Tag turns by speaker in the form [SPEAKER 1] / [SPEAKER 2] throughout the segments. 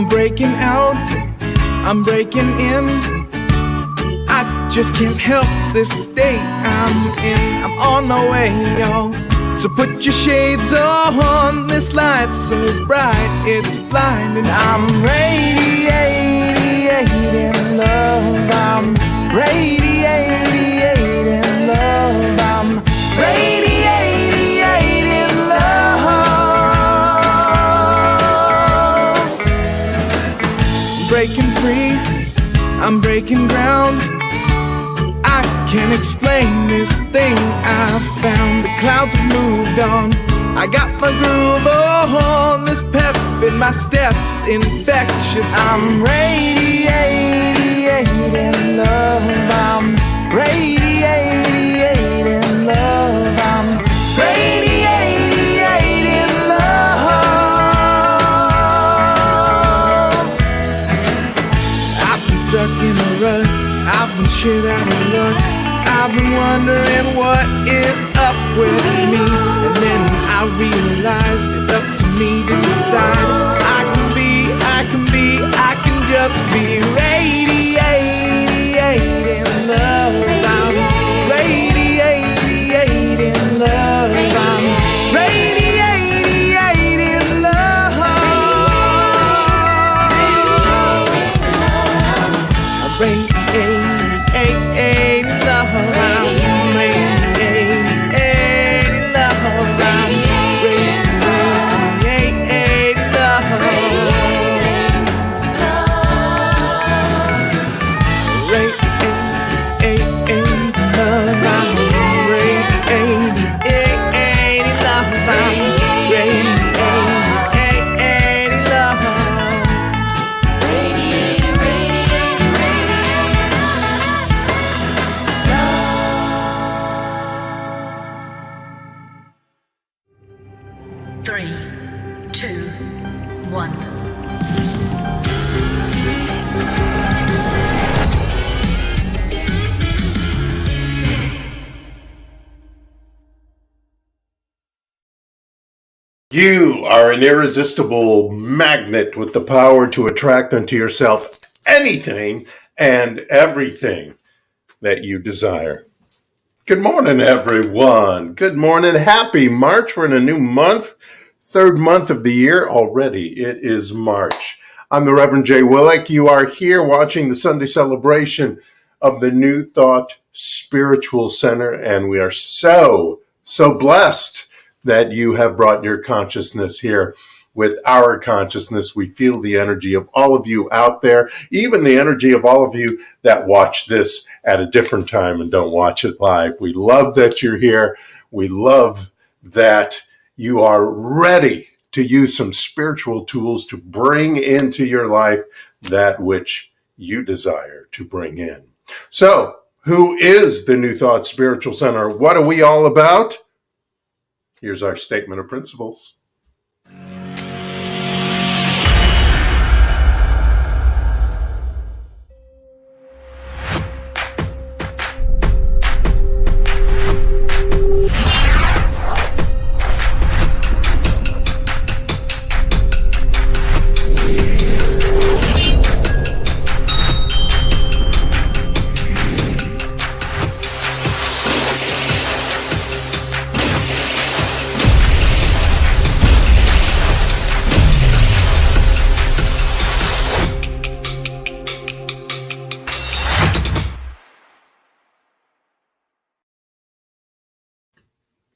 [SPEAKER 1] I'm breaking out, I'm breaking in. I just can't help this state I'm in. I'm on my way, y'all. So put your shades on, this light's so bright, it's blinding. I'm radiating love, I'm radiating love, I'm radiating love. Breaking free, I'm breaking ground. I can't explain this thing I found. The clouds have moved on. I got my groove on. This pep in my steps infectious. I'm radiating love. I'm radiating love. I'm radiating love. I've been stuck in a rut. I've been shit out of luck. I've been wondering what is up with me. And then I realized it's up to me to decide. I can just be radiating love. I'm radiating love. I'm radiating love. I'm radiating love.
[SPEAKER 2] You are an irresistible magnet with the power to attract unto yourself anything and everything that you desire. Good morning, everyone. Good morning. Happy March. We're in a new month, third month of the year already. It is March. I'm the Reverend Jay Willick. You are here watching the Sunday celebration of the New Thought Spiritual Center, and we are so blessed that you have brought your consciousness here. With our consciousness, we feel the energy of all of you out there, even the energy of all of you that watch this at a different time and don't watch it live. We love that you're here. We love that you are ready to use some spiritual tools to bring into your life that which you desire to bring in. So, who is the New Thought Spiritual Center? What are we all about? Here's our statement of principles.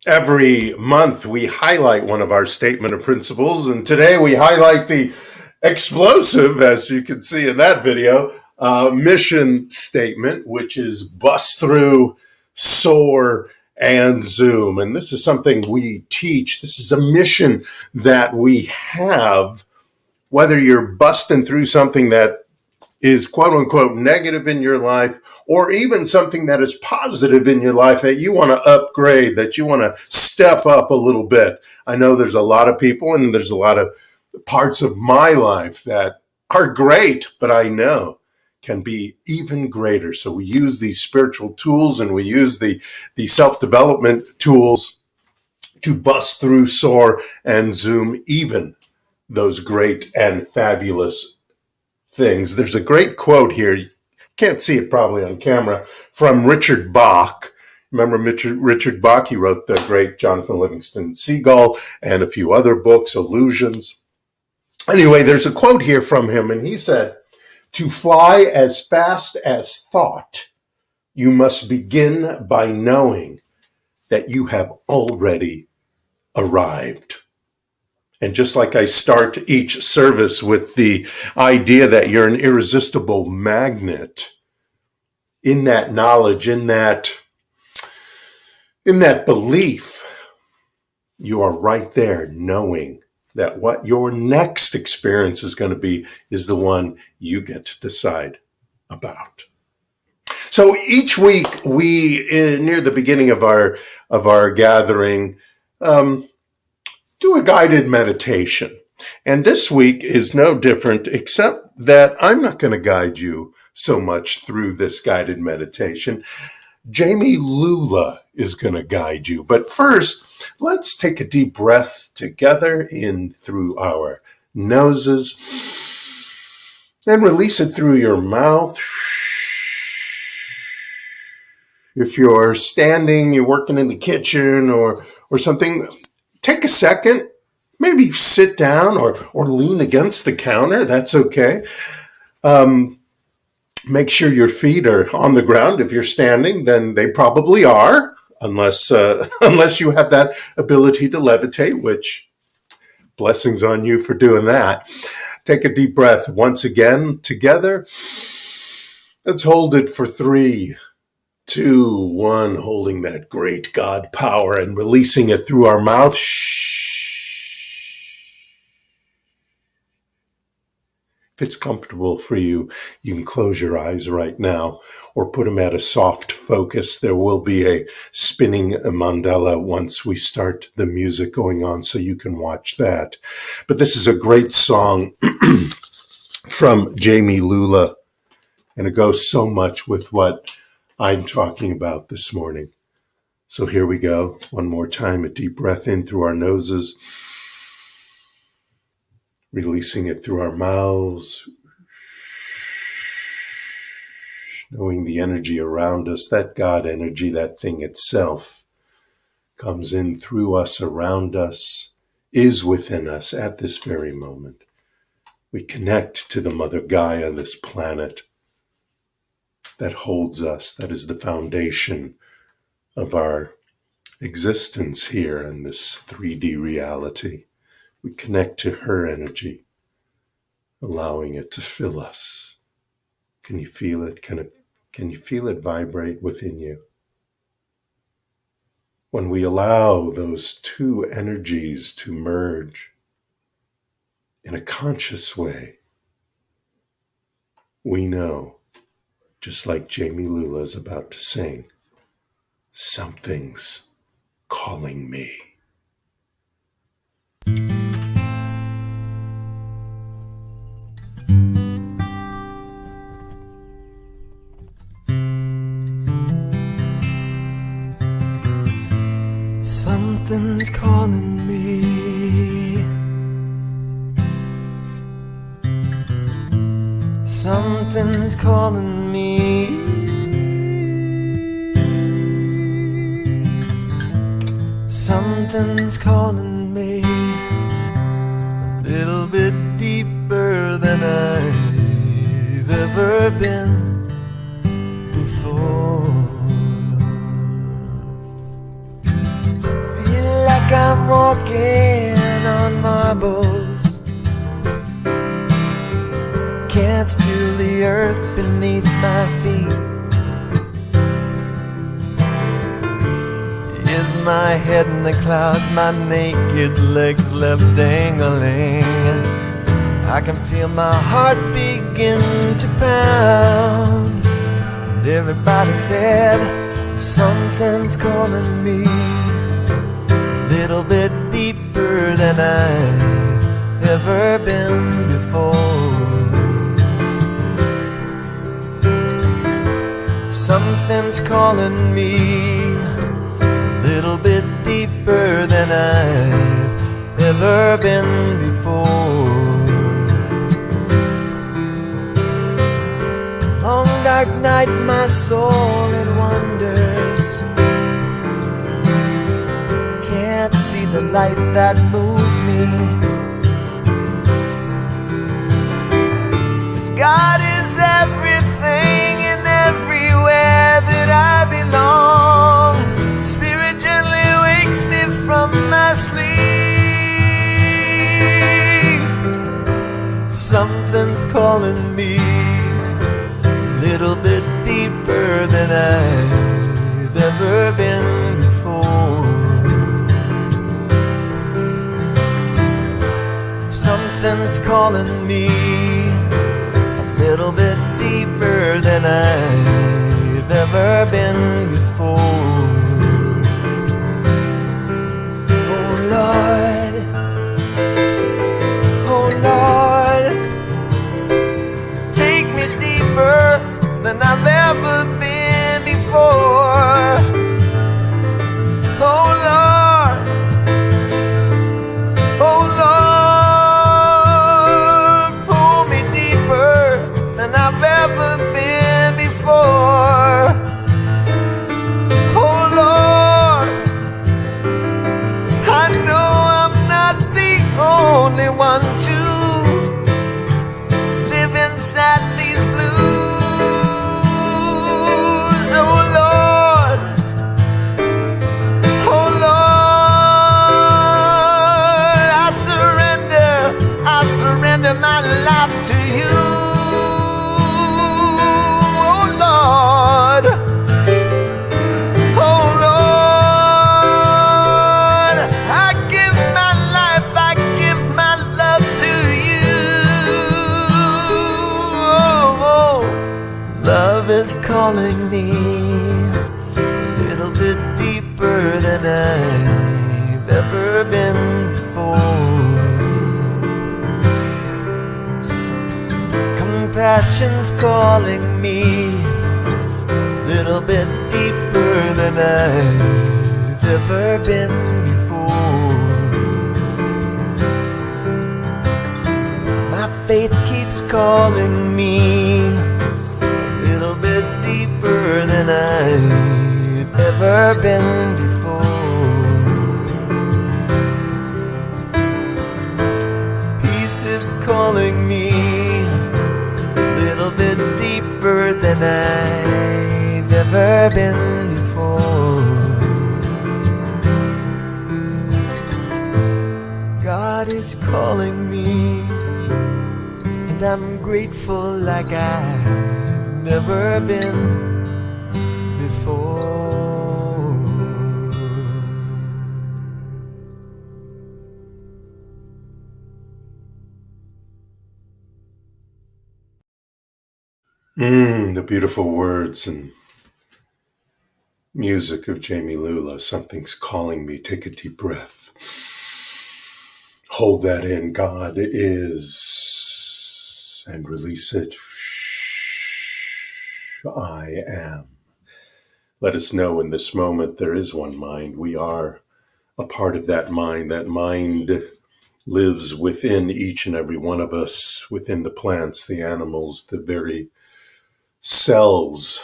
[SPEAKER 2] Every month we highlight one of our statement of principles, and today we highlight the explosive, as you can see in that video, mission statement, which is bust through, soar, and zoom. And this is something we teach. This is a mission that we have, whether you're busting through something that is quote unquote negative in your life, or even something that is positive in your life that you want to upgrade, that you want to step up a little bit. I know there's a lot of people and there's a lot of parts of my life that are great, but I know can be even greater. So we use these spiritual tools and we use the self-development tools to bust through, soar, and zoom even those great and fabulous things. There's a great quote here. You can't see it probably on camera, from Richard Bach. Remember Richard Bach? He wrote the great Jonathan Livingston Seagull and a few other books, Illusions. Anyway, there's a quote here from him, and he said, "To fly as fast as thought, you must begin by knowing that you have already arrived." And just like I start each service with the idea that you're an irresistible magnet, in that knowledge, in that belief, you are right there knowing that what your next experience is going to be is the one you get to decide about. So each week we, near the beginning of our gathering, do a guided meditation. And this week is no different, except that I'm not going to guide you so much through this guided meditation. Jamie Lula is going to guide you. But first, let's take a deep breath together in through our noses and release it through your mouth. If you're standing, you're working in the kitchen or something, take a second, maybe sit down or lean against the counter. That's okay. Make sure your feet are on the ground. If you're standing, then they probably are, unless you have that ability to levitate, which blessings on you for doing that. Take a deep breath once again together. Let's hold it for 3, 2, 1, holding that great God power and releasing it through our mouth. If it's comfortable for you, you can close your eyes right now or put them at a soft focus. There will be a spinning mandala once we start the music going on, so you can watch that. But this is a great song from Jamie Lula, and it goes so much with what I'm talking about this morning. So here we go. One more time, a deep breath in through our noses, releasing it through our mouths, knowing the energy around us, that God energy, that thing itself, comes in through us, around us, is within us at this very moment. We connect to the Mother Gaia, this planet that holds us, that is the foundation of our existence here in this 3D reality. We connect to her energy, allowing it to fill us. Can you feel it? Can you feel it vibrate within you? When we allow those two energies to merge in a conscious way, we know, just like Jamie Lula is about to sing, something's calling me.
[SPEAKER 1] Something's calling me. Something's calling me. Something's calling me. A little bit deeper than I've ever been before. I'm walking on marbles, can't steal the earth beneath my feet. Is my head in the clouds, my naked legs left dangling. I can feel my heart begin to pound, and everybody said something's calling me. Little bit deeper than I've ever been before. Something's calling me. Little bit deeper than I've ever been before. night my soul it wanders, can't see the light that moves me. If God is everything and everywhere that I belong, Spirit gently wakes me from my sleep. Something's calling me a little bit deeper than I've ever been before. Something's calling me a little bit deeper than I've ever been before. Oh Lord, oh Lord, take me deeper than I've ever been before. Oh Lord, oh Lord, pull me deeper than I've ever been before. Oh Lord, I know I'm not the only one to live inside these blues. Oh Lord, oh Lord, I surrender my life to you. Oh Lord, oh Lord, I give my life, I give my love to you. Oh, love is calling me a little bit deeper than I've ever been before. Compassion's calling me a little bit deeper than I've ever been before. My faith keeps calling me a little bit deeper than I've ever been before. Peace is calling me a little bit deeper than I've ever been before. God is calling me, and I'm grateful like I've never been before.
[SPEAKER 2] The beautiful words and music of Jamie Lula. Something's calling me. Take a deep breath. Hold that in. God is, and release it. I am. Let us know in this moment there is one mind. We are a part of that mind. That mind lives within each and every one of us, within the plants, the animals, the very cells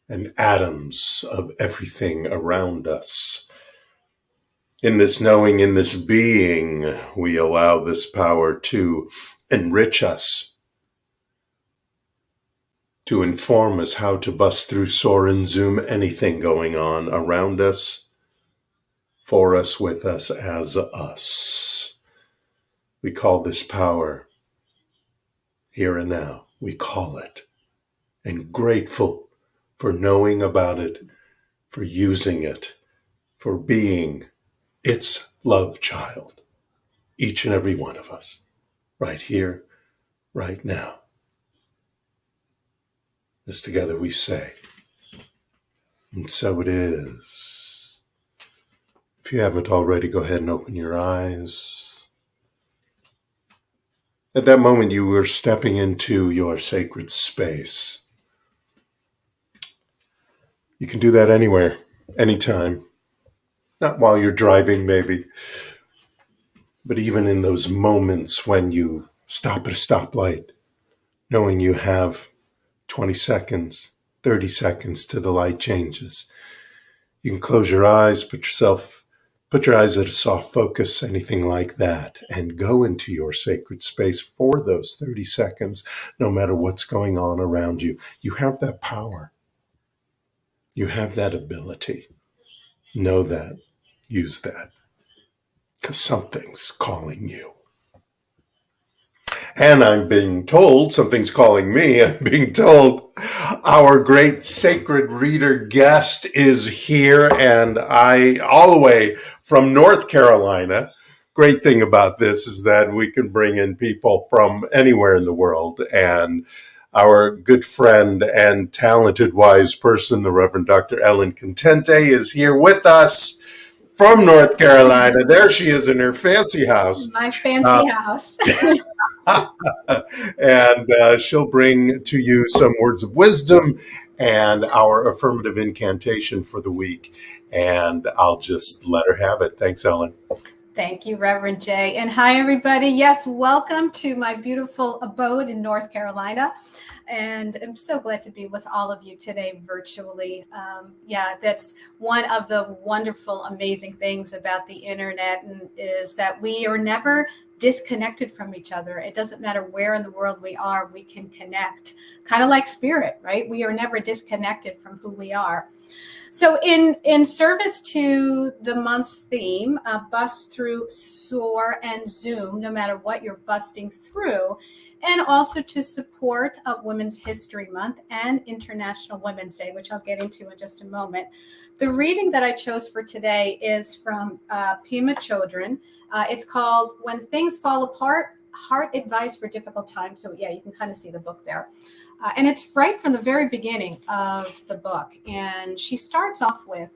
[SPEAKER 2] and atoms of everything around us. In this knowing, in this being, we allow this power to enrich us, to inform us how to bust through, soar, and zoom anything going on around us, for us, with us, as us. We call this power here and now. We call it. And grateful for knowing about it, for using it, for being its love child. Each and every one of us. Right here, right now. As together we say, and so it is. If you haven't already, go ahead and open your eyes. At that moment, you were stepping into your sacred space. You can do that anywhere, anytime. Not while you're driving, maybe, but even in those moments when you stop at a stoplight, knowing you have 20 seconds, 30 seconds till the light changes. You can close your eyes, put your eyes at a soft focus, anything like that, and go into your sacred space for those 30 seconds, no matter what's going on around you. You have that power. You have that ability. Know that. Use that. Because something's calling you. And I'm being told, something's calling me, I'm being told our great sacred reader guest is here, and all the way from North Carolina. Great thing about this is that we can bring in people from anywhere in the world, and our good friend and talented, wise person, the Reverend Dr. Ellen Contente, is here with us from North Carolina. There she is in her fancy house.
[SPEAKER 3] My fancy house.
[SPEAKER 2] And she'll bring to you some words of wisdom and our affirmative incantation for the week. And I'll just let her have it. Thanks, Ellen.
[SPEAKER 3] Thank you, Reverend Jay. And hi, everybody. Yes, welcome to my beautiful abode in North Carolina. And I'm so glad to be with all of you today virtually. That's one of the wonderful, amazing things about the internet, and is that we are never disconnected from each other. It doesn't matter where in the world we are, we can connect, kind of like spirit, right? We are never disconnected from who we are. So in service to the month's theme, bust through, soar, and zoom, no matter what you're busting through, and also to support Women's History Month and International Women's Day, which I'll get into in just a moment. The reading that I chose for today is from Pema Chodron. It's called When Things Fall Apart, Heart Advice for Difficult Times. So yeah, you can kind of see the book there. And it's right from the very beginning of the book. And she starts off with,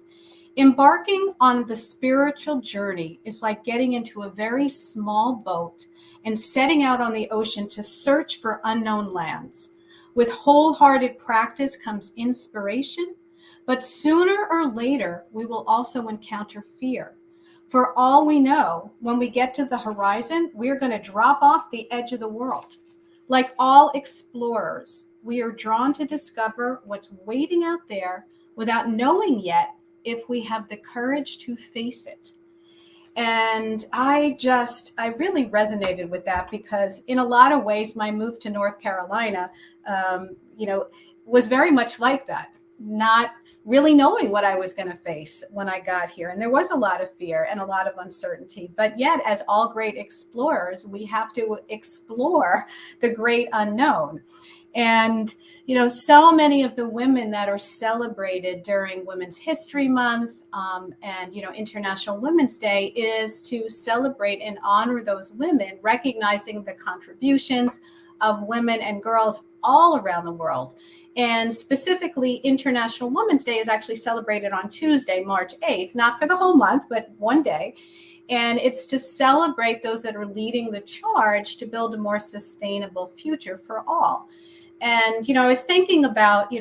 [SPEAKER 3] embarking on the spiritual journey is like getting into a very small boat and setting out on the ocean to search for unknown lands. With wholehearted practice comes inspiration, but sooner or later, we will also encounter fear. For all we know, when we get to the horizon, we're going to drop off the edge of the world. Like all explorers, we are drawn to discover what's waiting out there without knowing yet if we have the courage to face it. And I really resonated with that, because in a lot of ways, my move to North Carolina, was very much like that. Not really knowing what I was going to face when I got here. And there was a lot of fear and a lot of uncertainty. But yet, as all great explorers, we have to explore the great unknown. And, so many of the women that are celebrated during Women's History Month and International Women's Day is to celebrate and honor those women, recognizing the contributions of women and girls all around the world. And specifically, International Women's Day is actually celebrated on Tuesday, March 8th, not for the whole month, but one day. And it's to celebrate those that are leading the charge to build a more sustainable future for all. And, I was thinking about,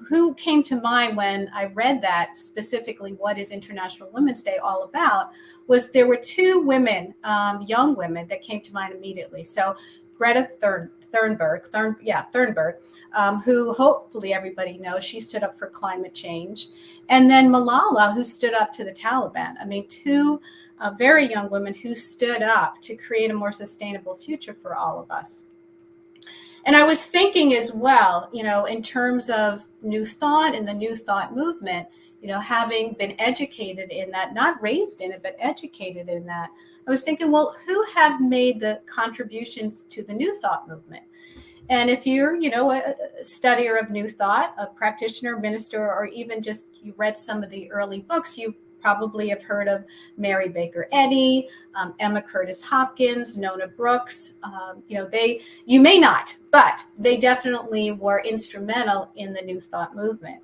[SPEAKER 3] who came to mind when I read that, specifically what is International Women's Day all about, was there were two women, young women, that came to mind immediately. So Greta Thunberg, who hopefully everybody knows, she stood up for climate change. And then Malala, who stood up to the Taliban. I mean, two very young women who stood up to create a more sustainable future for all of us. And I was thinking as well, in terms of New Thought and the New Thought movement, having been educated in that, not raised in it, but educated in that, I was thinking, well, who have made the contributions to the New Thought movement? And if you're, a studier of New Thought, a practitioner, minister, or even just you read some of the early books, you probably have heard of Mary Baker Eddy, Emma Curtis Hopkins, Nona Brooks. You may not, but they definitely were instrumental in the New Thought movement.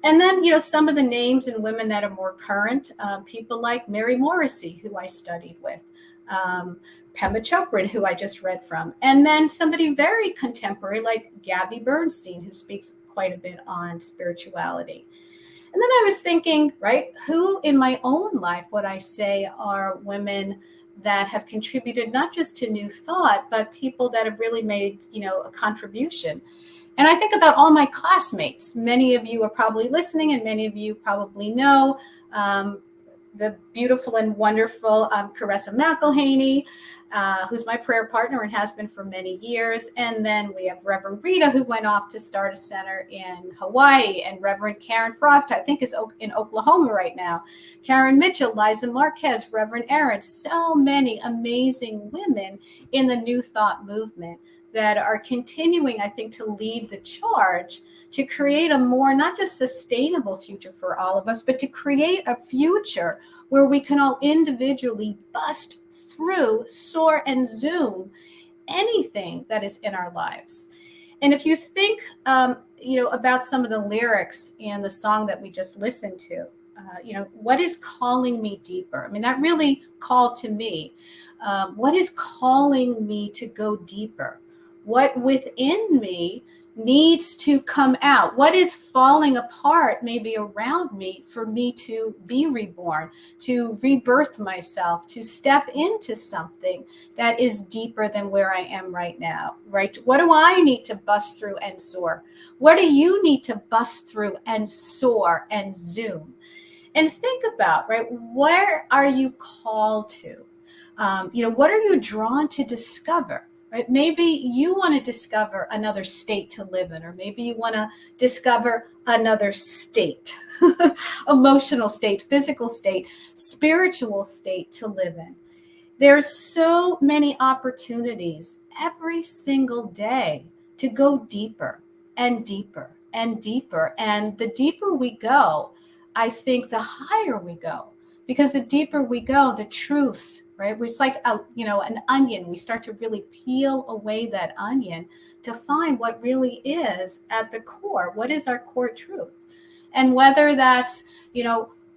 [SPEAKER 3] And then, some of the names and women that are more current, people like Mary Morrissey, who I studied with, Pema Chodron, who I just read from, and then somebody very contemporary like Gabby Bernstein, who speaks quite a bit on spirituality. And then I was thinking, right, who in my own life would I say are women that have contributed not just to New Thought, but people that have really made, a contribution. And I think about all my classmates. Many of you are probably listening, and many of you probably know the beautiful and wonderful Caressa McElhaney, who's my prayer partner and has been for many years. And then we have Reverend Rita, who went off to start a center in Hawaii, and Reverend Karen Frost, I think, is in Oklahoma right now. Karen Mitchell, Liza Marquez, Reverend Aaron, so many amazing women in the New Thought movement that are continuing, I think, to lead the charge to create a more, not just sustainable future for all of us, but to create a future where we can all individually bust through, soar, and zoom anything that is in our lives. And if you think, about some of the lyrics in the song that we just listened to, what is calling me deeper? I mean, that really called to me. What is calling me to go deeper? What within me needs to come out? What is falling apart maybe around me for me to be reborn, to rebirth myself, to step into something that is deeper than where I am right now, right? What do I need to bust through and soar? What do you need to bust through and soar and zoom? And think about, right, where are you called to? What are you drawn to discover? Right? Maybe you want to discover another state to live in, or maybe you want to discover another state, emotional state, physical state, spiritual state to live in. There's so many opportunities every single day to go deeper and deeper and deeper. And the deeper we go, I think the higher we go. Because the deeper we go, the truths, right? It's like an onion. We start to really peel away that onion to find what really is at the core. What is our core truth? And whether that's,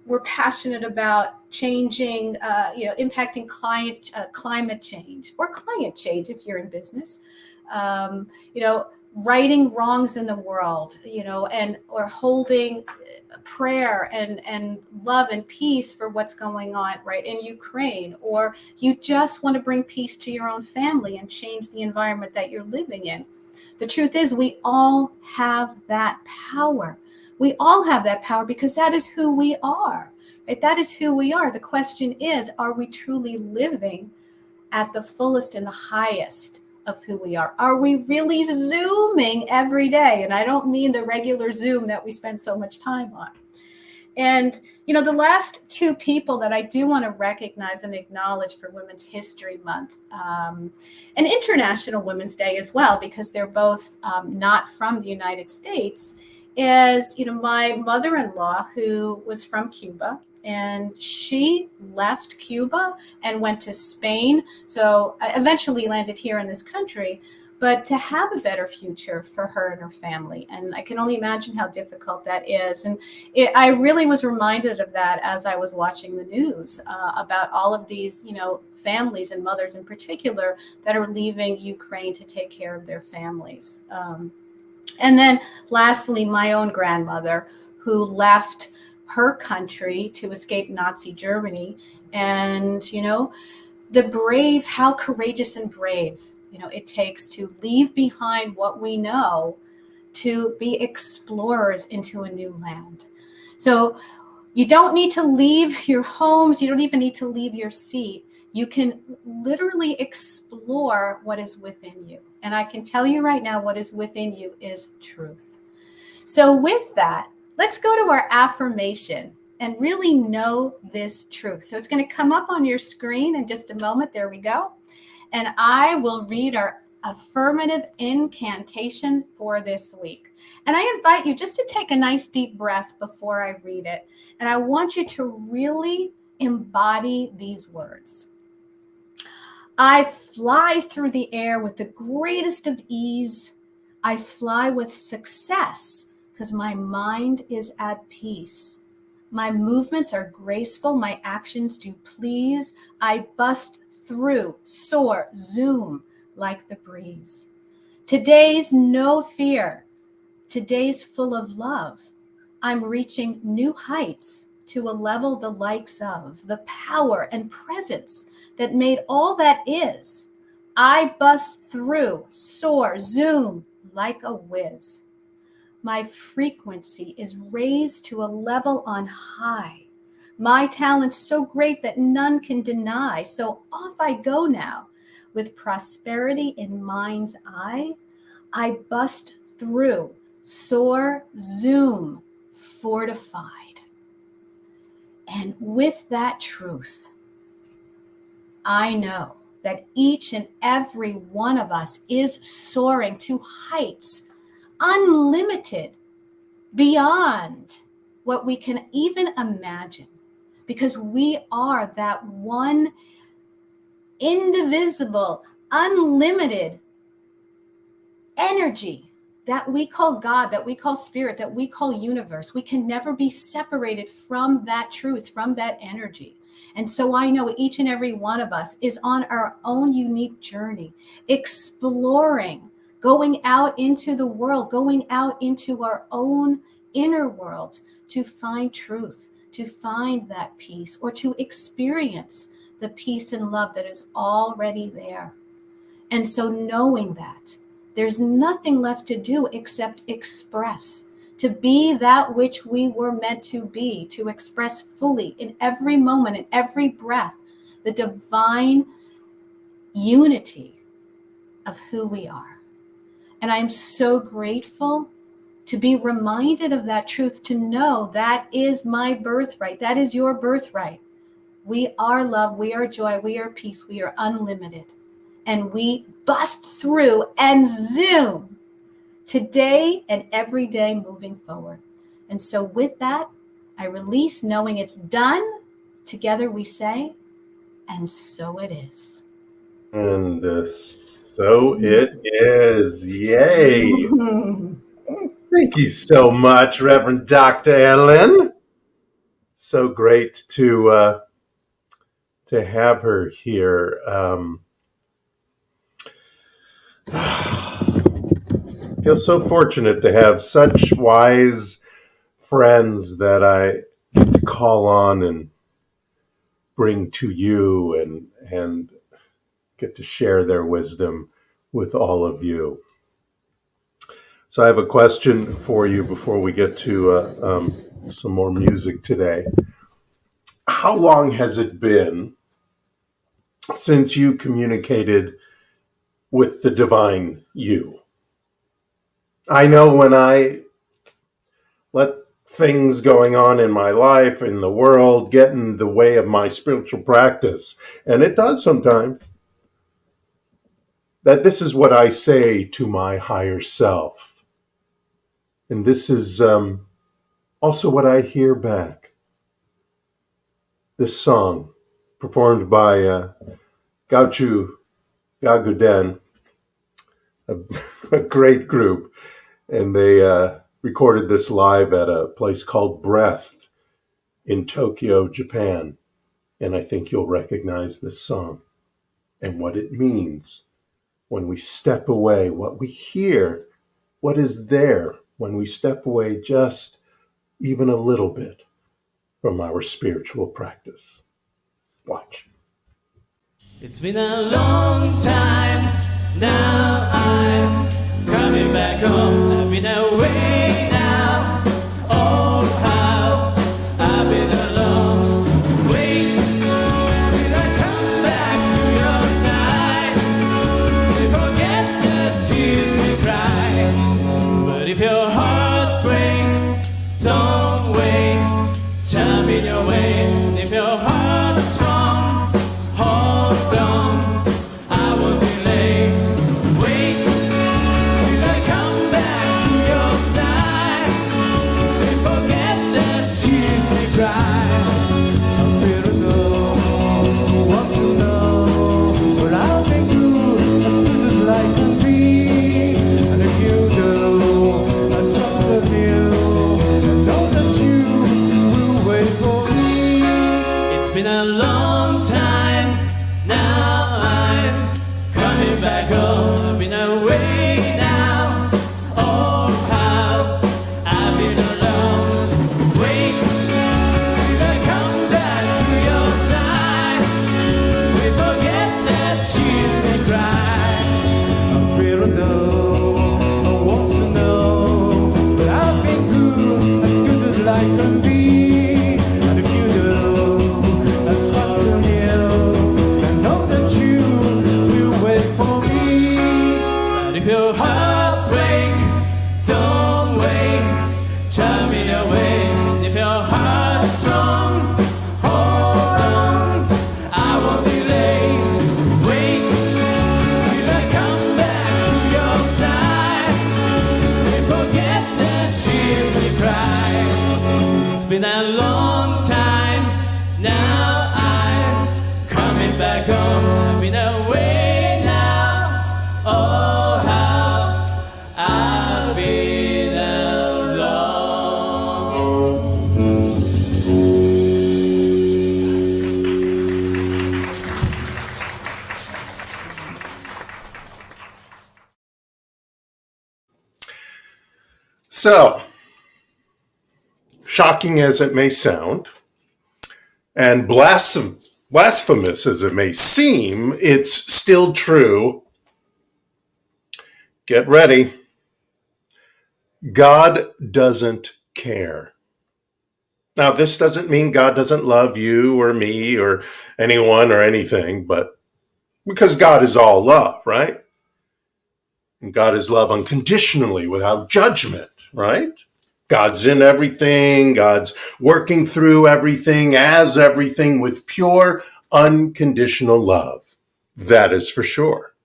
[SPEAKER 3] we're passionate about changing, impacting climate change, or climate change if you're in business, righting wrongs in the world, or holding prayer and love and peace for what's going on right in Ukraine, or you just want to bring peace to your own family and change the environment that you're living in. The truth is, we all have that power. We all have that power because that is who we are, right? That is who we are. The question is, are we truly living at the fullest and the highest of who we are? Are we really zooming every day? And I don't mean the regular Zoom that we spend so much time on. And, the last two people that I do want to recognize and acknowledge for Women's History Month, and International Women's Day as well, because they're both not from the United States, is, my mother-in-law, who was from Cuba, and she left Cuba and went to Spain. So I eventually landed here in this country, but to have a better future for her and her family. And I can only imagine how difficult that is. And I really was reminded of that as I was watching the news about all of these, families and mothers in particular that are leaving Ukraine to take care of their families. And then lastly, my own grandmother, who left her country to escape Nazi Germany. And, the brave, how courageous and brave, it takes to leave behind what we know to be explorers into a new land. So you don't need to leave your homes. You don't even need to leave your seat. You can literally explore what is within you. And I can tell you right now, what is within you is truth. So with that, let's go to our affirmation and really know this truth. So it's going to come up on your screen in just a moment. There we go. And I will read our affirmative incantation for this week. And I invite you just to take a nice deep breath before I read it. And I want you to really embody these words. I fly through the air with the greatest of ease. I fly with success because my mind is at peace. My movements are graceful. My actions do please. I bust through, soar, zoom like the breeze. Today's no fear. Today's full of love. I'm reaching new heights to a level the likes of the power and presence that made all that is. I bust through, soar, zoom like a whiz. My frequency is raised to a level on high. My talent so great that none can deny. So off I go now with prosperity in mind's eye. I bust through, soar, zoom, fortified. And with that truth, I know that each and every one of us is soaring to heights unlimited beyond what we can even imagine, because we are that one indivisible, unlimited energy that we call God, that we call spirit, that we call universe. We can never be separated from that truth, from that energy. And so I know each and every one of us is on our own unique journey, exploring, going out into the world, going out into our own inner worlds to find truth, to find that peace, or to experience the peace and love that is already there. And so knowing that, there's nothing left to do except express, to be that which we were meant to be, to express fully in every moment, in every breath, the divine unity of who we are. And I'm so grateful to be reminded of that truth, to know that is my birthright. That is your birthright. We are love, we are joy, we are peace, we are unlimited. And we bust through and zoom today and every day moving forward. And so with that, I release, knowing it's done. Together we say, and so it is.
[SPEAKER 2] And so it is. Yay. Thank you so much, Reverend Dr. Ellen. So great to have her here. Feel so fortunate to have such wise friends that I get to call on and bring to you and get to share their wisdom with all of you. So I have a question for you before we get to some more music today. How long has it been since you communicated with the divine you? I know when I let things going on in my life, in the world, get in the way of my spiritual practice, and it does sometimes, that this is what I say to my higher self. And this is also what I hear back. This song, performed by Gauchu Gaguden, a great group, and they recorded this live at a place called Breath in Tokyo, Japan. And I think you'll recognize this song and what it means when we step away, what we hear, what is there when we step away just even a little bit from our spiritual practice. Watch.
[SPEAKER 4] It's been a long time, now I'm coming back home. I've been away now, oh how I've been alone. Wait, till I come back to your side, forget the tears we cry. But if your heart breaks, don't wait, jump in your way. If your heart is strong, hold on, I won't be late. Wait,
[SPEAKER 2] So, shocking as it may sound, and blasphemous as it may seem, it's still true. Get ready. God doesn't care. Now, this doesn't mean God doesn't love you or me or anyone or anything, but because God is all love, right? And God is love unconditionally, without judgment, right? God's in everything. God's working through everything, as everything, with pure, unconditional love. That is for sure.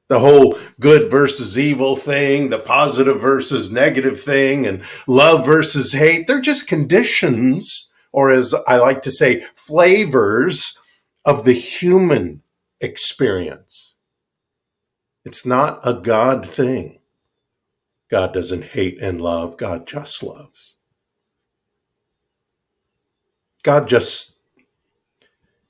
[SPEAKER 2] The whole good versus evil thing, the positive versus negative thing, and love versus hate, they're just conditions, or as I like to say, flavors of the human experience. It's not a God thing. God doesn't hate and love. God just loves. God just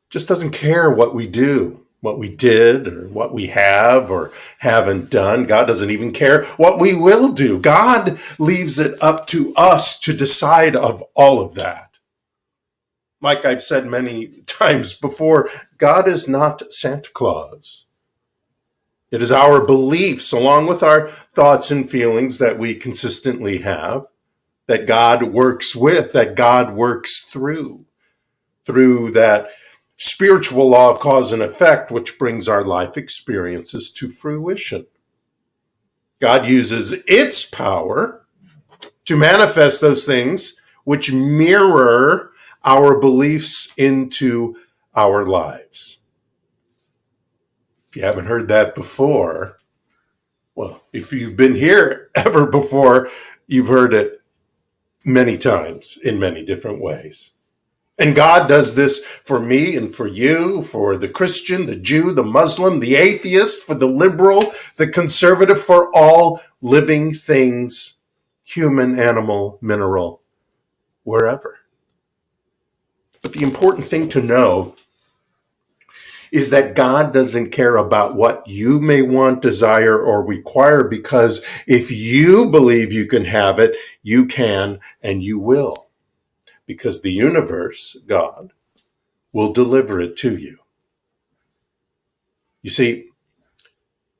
[SPEAKER 2] doesn't care what we do, what we did, or what we have or haven't done. God doesn't even care what we will do. God leaves it up to us to decide of all of that. Like I've said many times before, God is not Santa Claus. It is our beliefs, along with our thoughts and feelings that we consistently have, that God works with, that God works through that spiritual law of cause and effect, which brings our life experiences to fruition. God uses its power to manifest those things which mirror our beliefs into our lives. If you haven't heard that before, well, if you've been here ever before, you've heard it many times in many different ways. And God does this for me and for you, for the Christian, the Jew, the Muslim, the atheist, for the liberal, the conservative, for all living things, human, animal, mineral, wherever. But the important thing to know is that God doesn't care about what you may want, desire, or require, because if you believe you can have it, you can and you will. Because the universe, God, will deliver it to you. You see,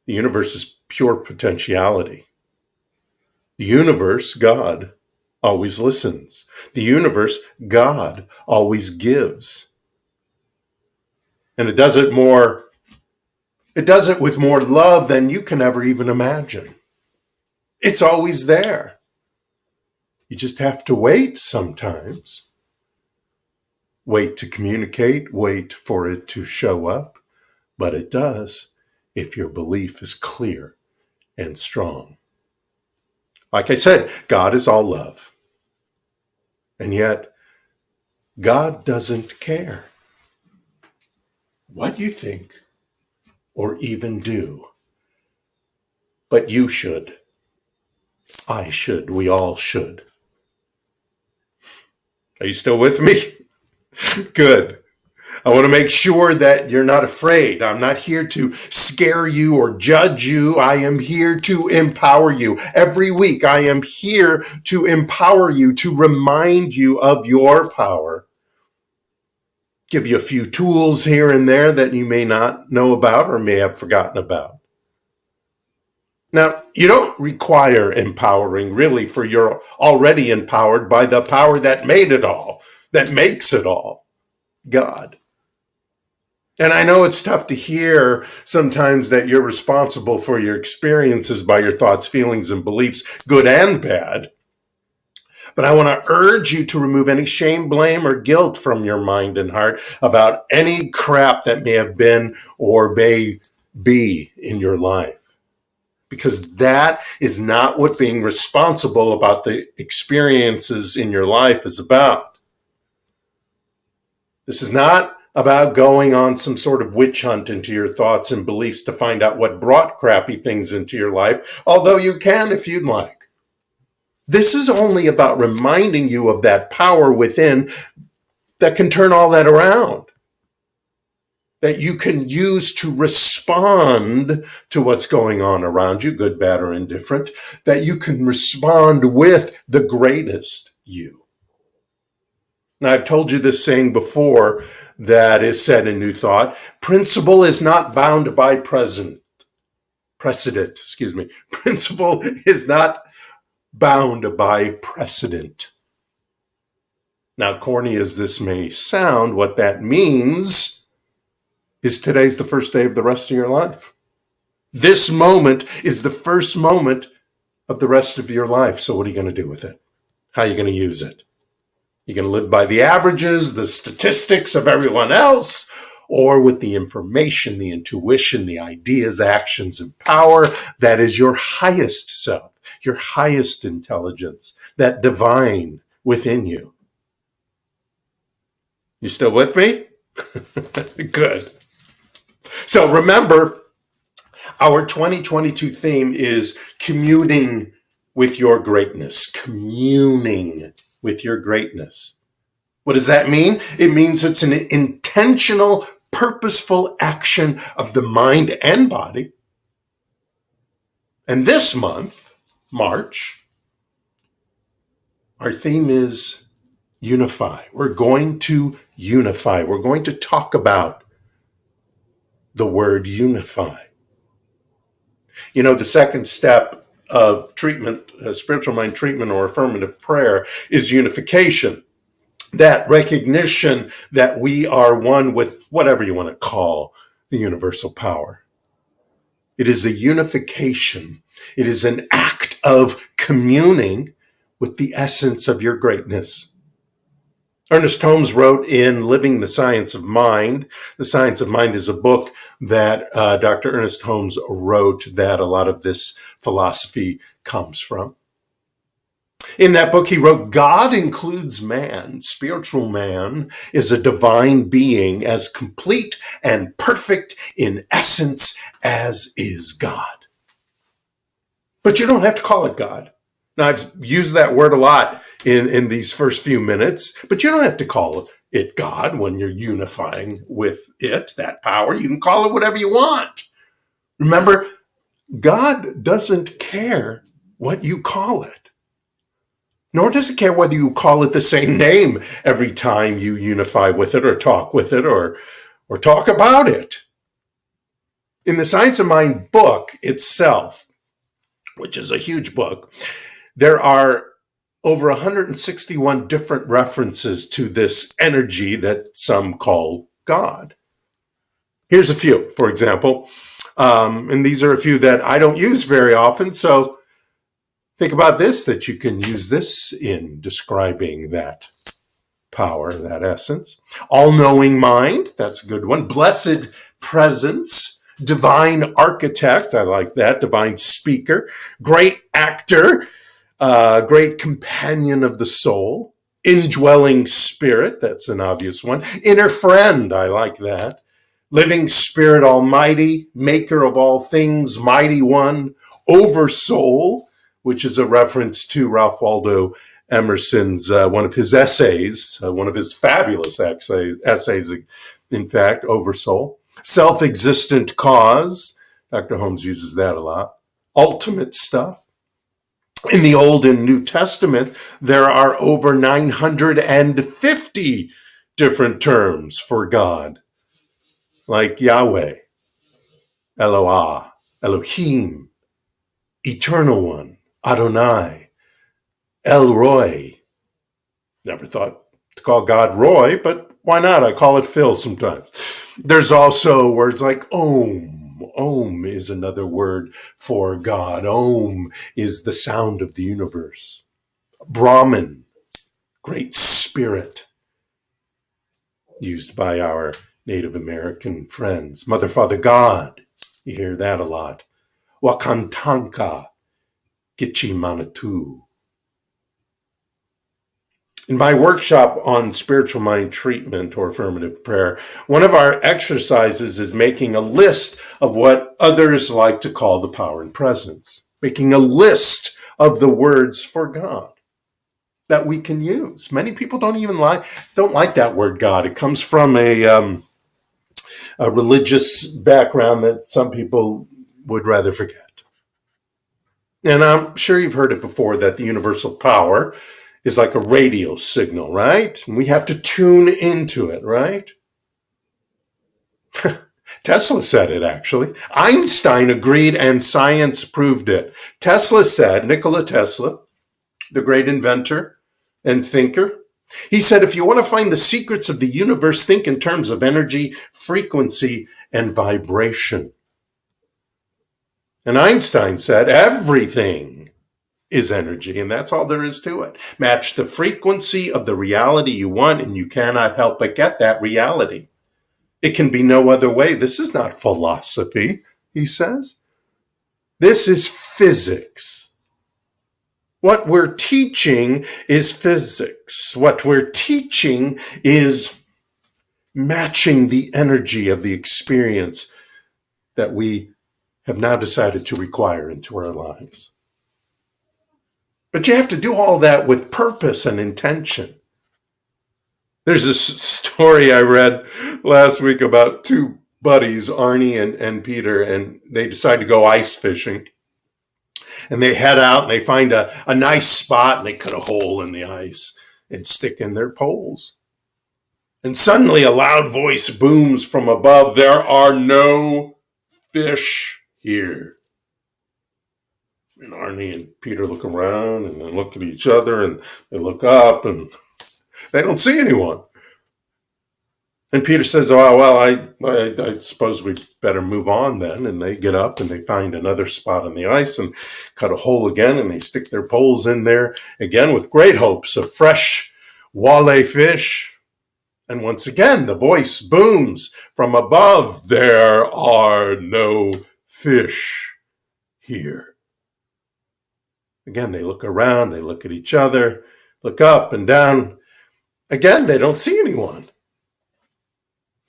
[SPEAKER 2] the universe is pure potentiality. The universe, God, always listens. The universe, God, always gives. And it does it with more love than you can ever even imagine. It's always there. You just have to wait sometimes. Wait to communicate, wait for it to show up. But it does if your belief is clear and strong. Like I said, God is all love. And yet, God doesn't care what you think or even do. But you should. I should. We all should. Are you still with me? Good. I want to make sure that you're not afraid. I'm not here to scare you or judge you. I am here to empower you. Every week, I am here to empower you, to remind you of your power. Give you a few tools here and there that you may not know about or may have forgotten about. Now, you don't require empowering, really, for you're already empowered by the power that made it all, that makes it all, God. And I know it's tough to hear sometimes that you're responsible for your experiences by your thoughts, feelings, and beliefs, good and bad. But I want to urge you to remove any shame, blame, or guilt from your mind and heart about any crap that may have been or may be in your life. Because that is not what being responsible about the experiences in your life is about. This is not about going on some sort of witch hunt into your thoughts and beliefs to find out what brought crappy things into your life, although you can if you'd like. This is only about reminding you of that power within that can turn all that around. that you can use to respond to what's going on around you, good, bad, or indifferent, that you can respond with the greatest you. Now, I've told you this saying before that is said in New Thought: principle is not bound by precedent. Principle is not bound by precedent. Now, corny as this may sound, what that means is today's the first day of the rest of your life. This moment is the first moment of the rest of your life. So what are you going to do with it? How are you going to use it? You're going to live by the averages, the statistics of everyone else, or with the information, the intuition, the ideas, actions, and power that is your highest self, your highest intelligence, that divine within you. You still with me? Good. So remember, our 2022 theme is communing with your greatness. Communing with your greatness. What does that mean? It means it's an intentional, purposeful action of the mind and body. And this month, March, our theme is unify. We're going to unify. We're going to talk about the word unify. You know, the second step of treatment, spiritual mind treatment or affirmative prayer, is unification. That recognition that we are one with whatever you want to call the universal power. It is a unification. It is an act of communing with the essence of your greatness. Ernest Holmes wrote in Living the Science of Mind. The Science of Mind is a book that Dr. Ernest Holmes wrote that a lot of this philosophy comes from. In that book, he wrote, God includes man. Spiritual man is a divine being as complete and perfect in essence as is God. But you don't have to call it God. Now, I've used that word a lot in these first few minutes, but you don't have to call it God when you're unifying with it, that power. You can call it whatever you want. Remember, God doesn't care what you call it, nor does it care whether you call it the same name every time you unify with it or talk with it or talk about it. In the Science of Mind book itself, which is a huge book, there are over 161 different references to this energy that some call God. Here's a few, for example, and these are a few that I don't use very often, so think about this, that you can use this in describing that power, that essence. All-knowing mind, that's a good one. Blessed presence. Divine architect, I like that. Divine speaker. Great actor. Great companion of the soul. Indwelling spirit, that's an obvious one. Inner friend, I like that. Living spirit almighty. Maker of all things. Mighty one. Oversoul, which is a reference to Ralph Waldo Emerson's, one of his essays, one of his fabulous essays, in fact, Oversoul. Self-existent cause. Dr. Holmes uses that a lot. Ultimate stuff. In the Old and New Testament, there are over 950 different terms for God, like Yahweh, Eloah, Elohim, Eternal One, Adonai, El Roy. Never thought to call God Roy, but why not? I call it Phil sometimes. There's also words like Om. Om is another word for God. Om is the sound of the universe. Brahman, great spirit, used by our Native American friends. Mother, Father, God, you hear that a lot. Wakantanka, Gichi Manatu. In my workshop on spiritual mind treatment or affirmative prayer, one of our exercises is making a list of what others like to call the power and presence. Making a list of the words for God that we can use. Many people don't like that word God. It comes from a a religious background that some people would rather forget. And I'm sure you've heard it before that the universal power is like a radio signal, right? And we have to tune into it, right? Tesla said it, actually. Einstein agreed and science proved it. Tesla said, Nikola Tesla, the great inventor and thinker, he said, if you want to find the secrets of the universe, think in terms of energy, frequency, and vibration. And Einstein said, everything is energy, and that's all there is to it. Match the frequency of the reality you want, and you cannot help but get that reality. It can be no other way. This is not philosophy, he says. This is physics. What we're teaching is physics. What we're teaching is matching the energy of the experience that we have now decided to require into our lives. But you have to do all that with purpose and intention. There's this story I read last week about two buddies, Arnie and Peter, and they decide to go ice fishing. And they head out and they find a nice spot and they cut a hole in the ice and stick in their poles. And suddenly a loud voice booms from above, there are no fish here. And Arnie and Peter look around and they look at each other and they look up and they don't see anyone. And Peter says, oh, well, I suppose we better move on then. And they get up and they find another spot on the ice and cut a hole again. And they stick their poles in there again with great hopes of fresh walleye fish. And once again, the voice booms from above, there are no fish here. Again, they look around, they look at each other, look up and down. Again, they don't see anyone.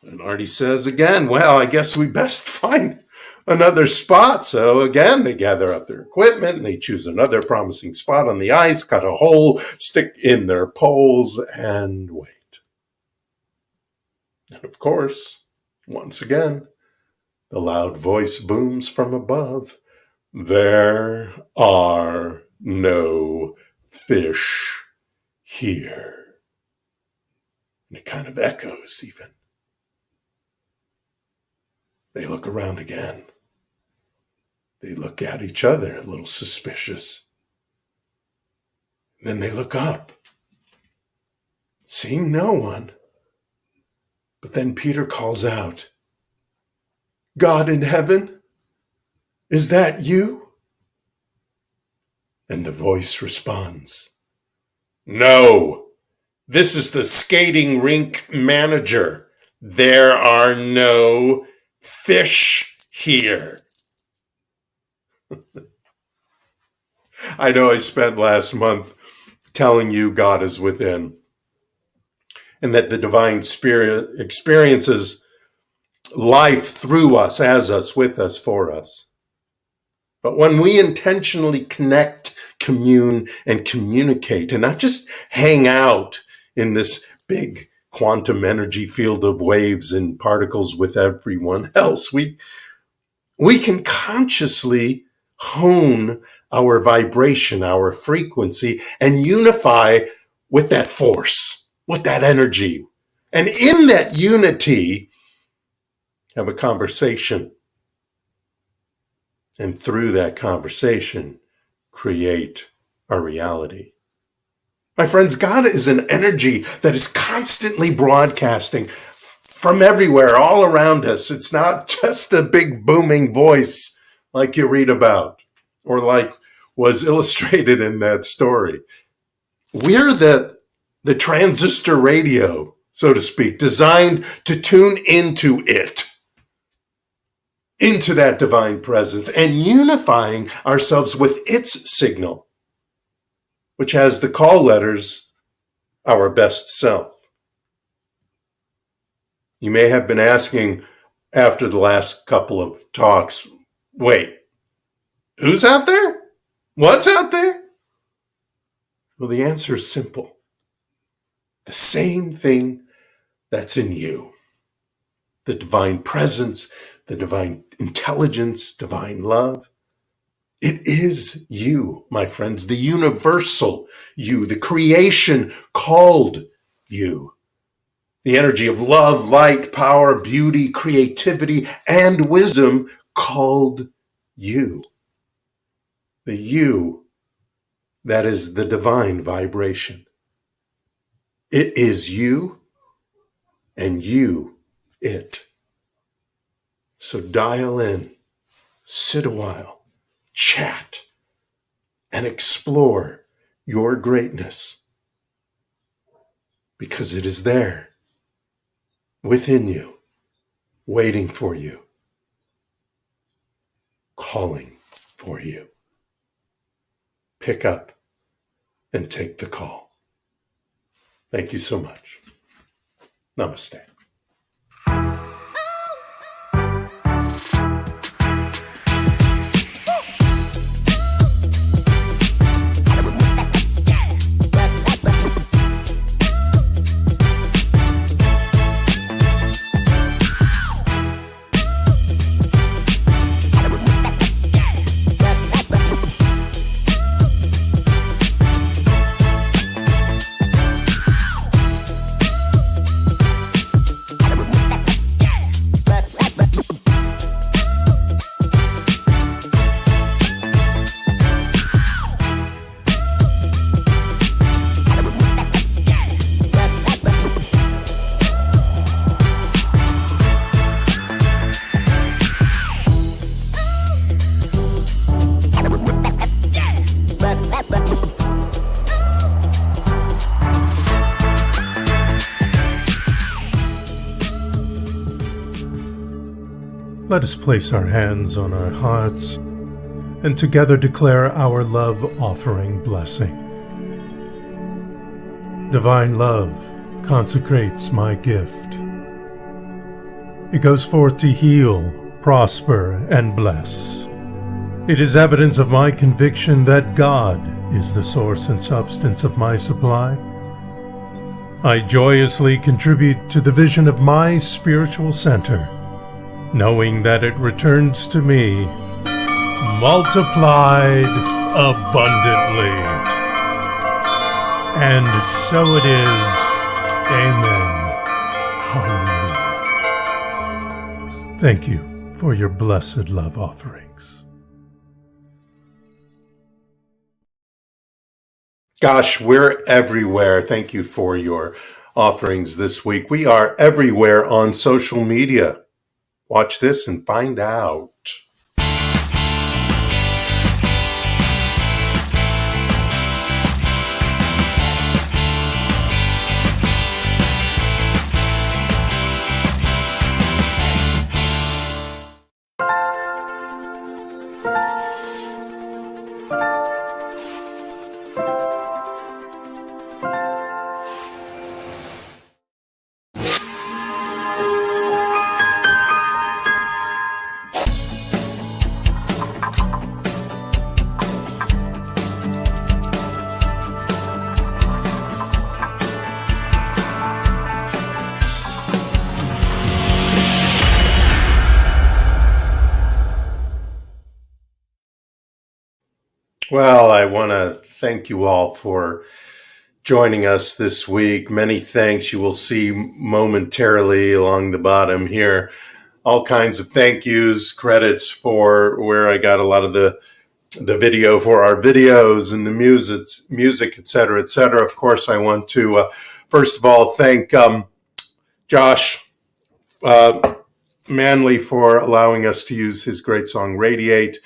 [SPEAKER 2] And Artie says again, well, I guess we best find another spot. So again, they gather up their equipment and they choose another promising spot on the ice, cut a hole, stick in their poles, and wait. And of course, once again, the loud voice booms from above. There are no fish here. And it kind of echoes even. They look around again. They look at each other, a little suspicious. Then they look up, seeing no one. But then Peter calls out, God in heaven, is that you? And the voice responds, no, this is the skating rink manager. There are no fish here. I know I spent last month telling you God is within and that the divine spirit experiences life through us, as us, with us, for us. But when we intentionally connect, commune, and communicate, and not just hang out in this big quantum energy field of waves and particles with everyone else, we can consciously hone our vibration, our frequency, and unify with that force, with that energy. And in that unity, have a conversation. And through that conversation, create our reality. My friends, God is an energy that is constantly broadcasting from everywhere, all around us. It's not just a big booming voice like you read about or like was illustrated in that story. We're the transistor radio, so to speak, designed to tune into it, into that divine presence, and unifying ourselves with its signal, which has the call letters, our best self. You may have been asking after the last couple of talks, wait, who's out there? What's out there? Well, the answer is simple. The same thing that's in you. the divine presence, the divine intelligence, divine love. It is you, my friends, the universal you, the creation called you. The energy of love, light, power, beauty, creativity, and wisdom called you. The you that is the divine vibration. It is you and you it. So dial in, sit a while, chat, and explore your greatness, because it is there within you, waiting for you, calling for you. Pick up and take the call. Thank you so much. Namaste. Let us place our hands on our hearts and together declare our love offering blessing. Divine love consecrates my gift. It goes forth to heal, prosper, and bless. It is evidence of my conviction that God is the source and substance of my supply. I joyously contribute to the vision of my spiritual center, knowing that it returns to me multiplied abundantly. And so it is. Amen. Hallelujah. Thank you for your blessed love offerings. Gosh, we're everywhere. Thank you for your offerings this week. We are everywhere on social media. Watch this and find out. Well, I want to thank you all for joining us this week. Many thanks. You will see momentarily along the bottom here all kinds of thank yous, credits for where I got a lot of the video for our videos and the music, et cetera, et cetera. Of course, I want to, first of all, thank Josh Manley for allowing us to use his great song Radiate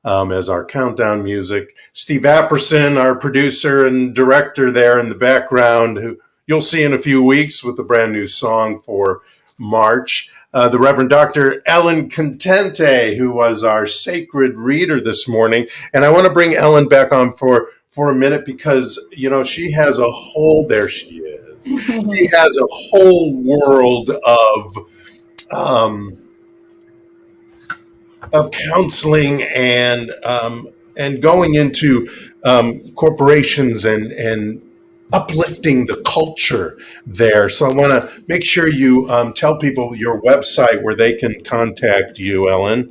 [SPEAKER 2] as our countdown music. Steve Apperson, our producer and director there in the background, who you'll see in a few weeks with a brand new song for March. The Reverend Dr. Ellen Contente, who was our sacred reader this morning. And I want to bring Ellen back on for a minute because, you know, she has a whole, there she is. She has a whole world of counseling and going into corporations and uplifting the culture there. So I want to make sure you tell people your website where they can contact you, Ellen.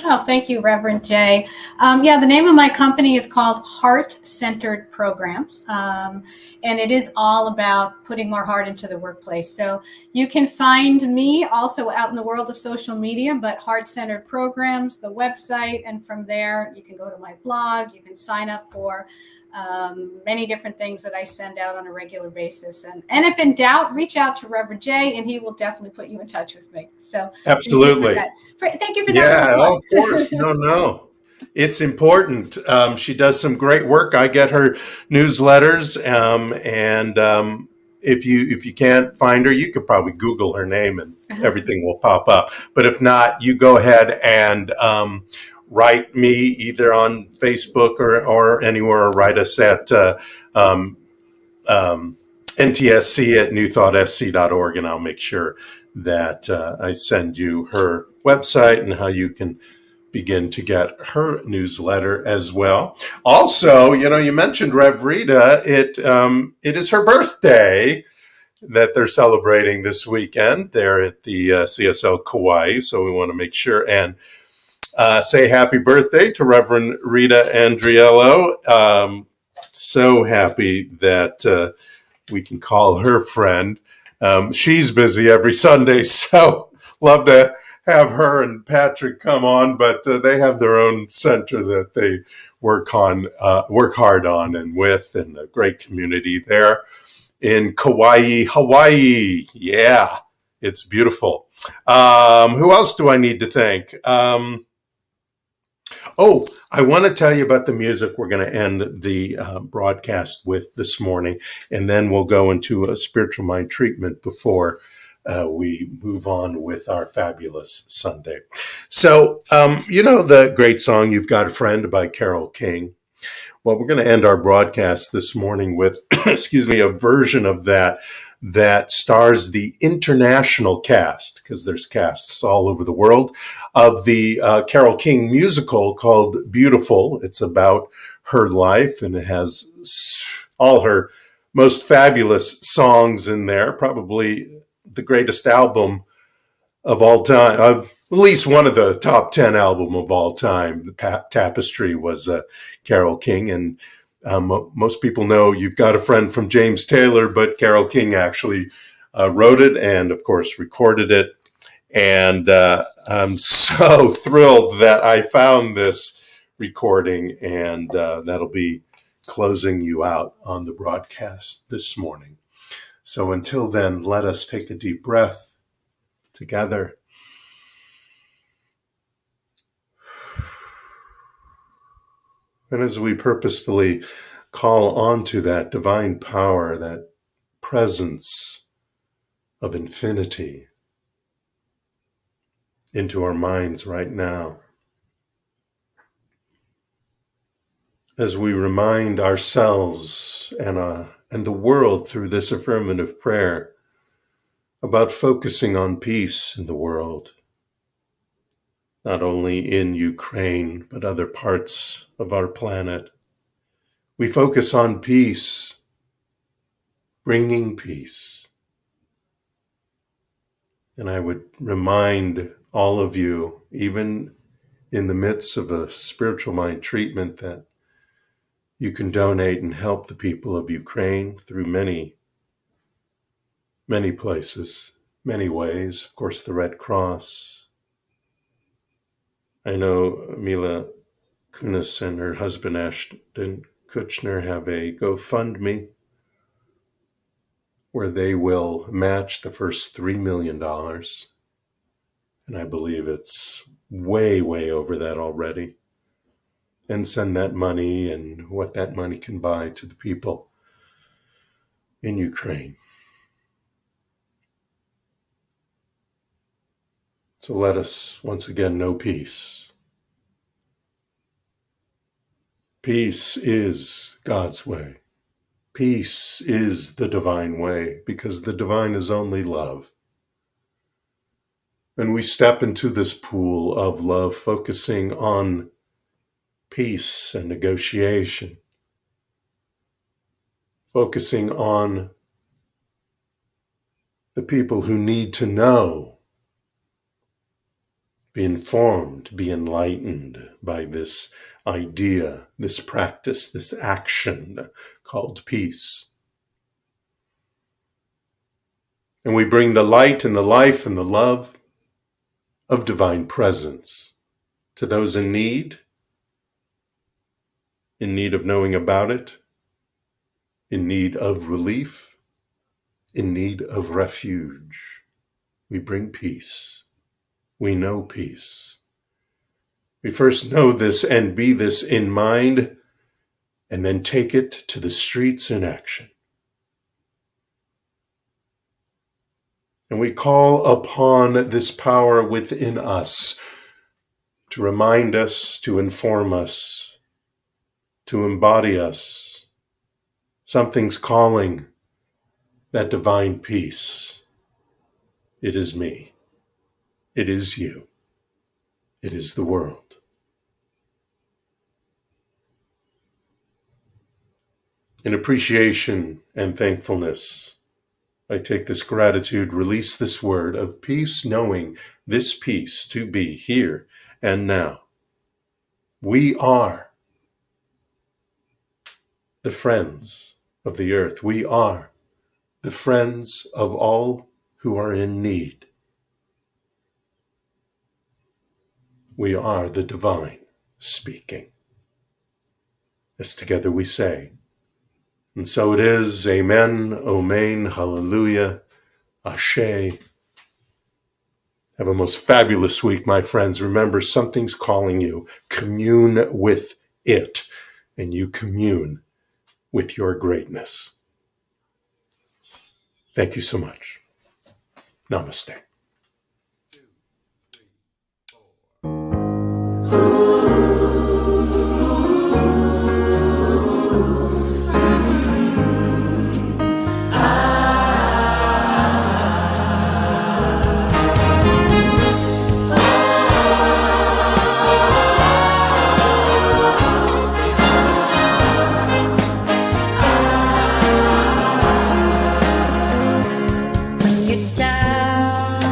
[SPEAKER 3] Oh, thank you, Reverend Jay. The name of my company is called Heart-Centered Programs, and it is all about putting more heart into the workplace. So you can find me also out in the world of social media, but Heart-Centered Programs, the website, and from there you can go to my blog. You can sign up for many different things that I send out on a regular basis. And if in doubt, reach out to Reverend Jay, and he will definitely put you in touch with me. So
[SPEAKER 2] Absolutely.
[SPEAKER 3] Thank you for that.
[SPEAKER 2] Yeah, of course. No. It's important. She does some great work. I get her newsletters, and if you can't find her, you could probably Google her name, and everything will pop up. But if not, you go ahead and write me either on Facebook or anywhere, or write us at ntsc@newthought-sc.org, and I'll make sure that I send you her website and how you can begin to get her newsletter as well. Also, you mentioned Rev Rita. It is her birthday that they're celebrating this weekend there at the CSL Kauai. So we want to make sure and say happy birthday to Reverend Rita Andriello. So happy that we can call her friend. She's busy every Sunday, so love to have her and Patrick come on, but they have their own center that they work hard on and with, and a great community there in Kauai, Hawaii. Yeah, it's beautiful. Who else do I need to thank? I want to tell you about the music we're going to end the broadcast with this morning, and then we'll go into a spiritual mind treatment before we move on with our fabulous Sunday. So, the great song, You've Got a Friend by Carole King. Well, we're going to end our broadcast this morning with, a version of that stars the international cast, because there's casts all over the world, of the Carole King musical called Beautiful. It's about her life, and it has all her most fabulous songs in there, probably the greatest album of all time, at least one of the top 10 album of all time. The Tapestry was Carole King, and most people know You've Got a Friend from James Taylor, but Carole King actually wrote it and, of course, recorded it. And I'm so thrilled that I found this recording, and that'll be closing you out on the broadcast this morning. So until then, let us take a deep breath together. And as we purposefully call onto that divine power, that presence of infinity into our minds right now, as we remind ourselves and the world through this affirmative prayer about focusing on peace in the world, not only in Ukraine, but other parts of our planet. We focus on peace, bringing peace. And I would remind all of you, even in the midst of a spiritual mind treatment, that you can donate and help the people of Ukraine through many, many places, many ways. Of course, the Red Cross. I know Mila Kunis and her husband Ashton Kutcher have a GoFundMe where they will match the first $3 million. And I believe it's way, way over that already. And send that money and what that money can buy to the people in Ukraine. So let us once again know peace. Peace is God's way. Peace is the divine way, because the divine is only love. And we step into this pool of love, focusing on peace and negotiation. focusing on the people who need to know, be informed, be enlightened by this idea, this practice, this action called peace. And we bring the light and the life and the love of divine presence to those in need of knowing about it, in need of relief, in need of refuge. We bring peace. We know peace. We first know this and be this in mind, and then take it to the streets in action. And we call upon this power within us to remind us, to inform us, to embody us. Something's calling that divine peace. It is me. It is you. It is the world. In appreciation and thankfulness, I take this gratitude, release this word of peace, knowing this peace to be here and now. We are the friends of the earth. We are the friends of all who are in need. We are the divine speaking. As together we say, and so it is, amen, omen, hallelujah, ashe. Have a most fabulous week, my friends. Remember, something's calling you. Commune with it, and you commune with your greatness. Thank you so much. Namaste.
[SPEAKER 5] When you're down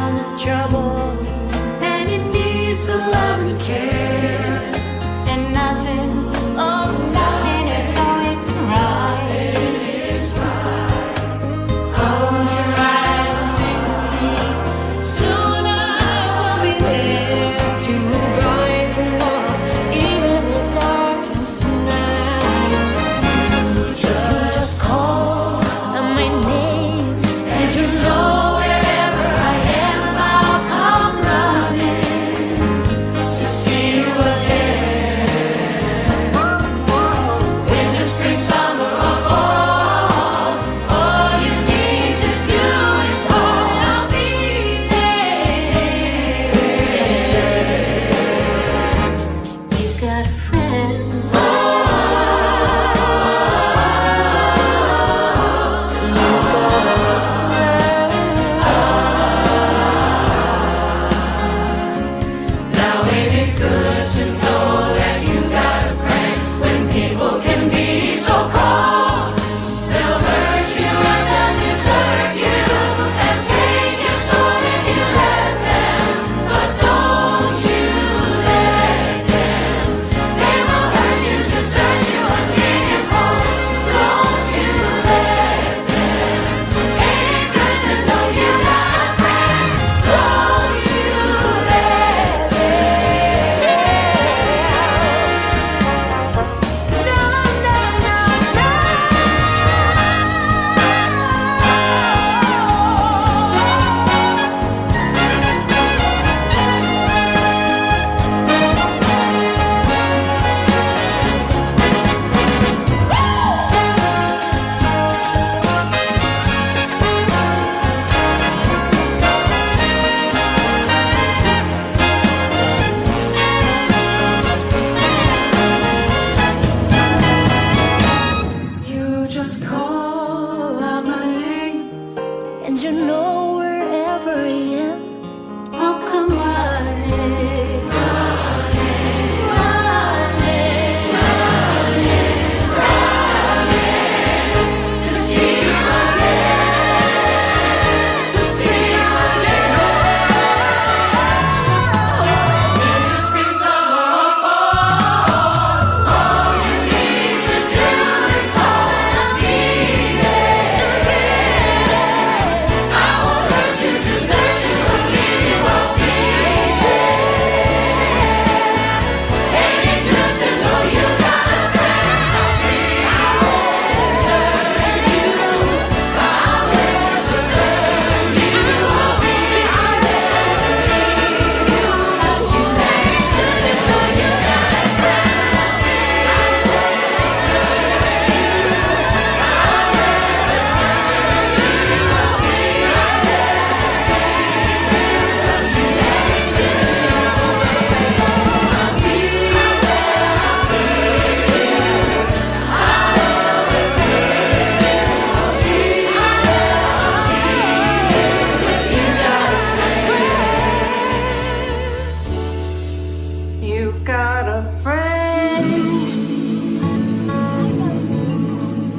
[SPEAKER 5] You got a friend.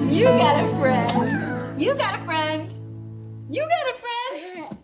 [SPEAKER 3] You got a friend. You got a friend. You got a friend.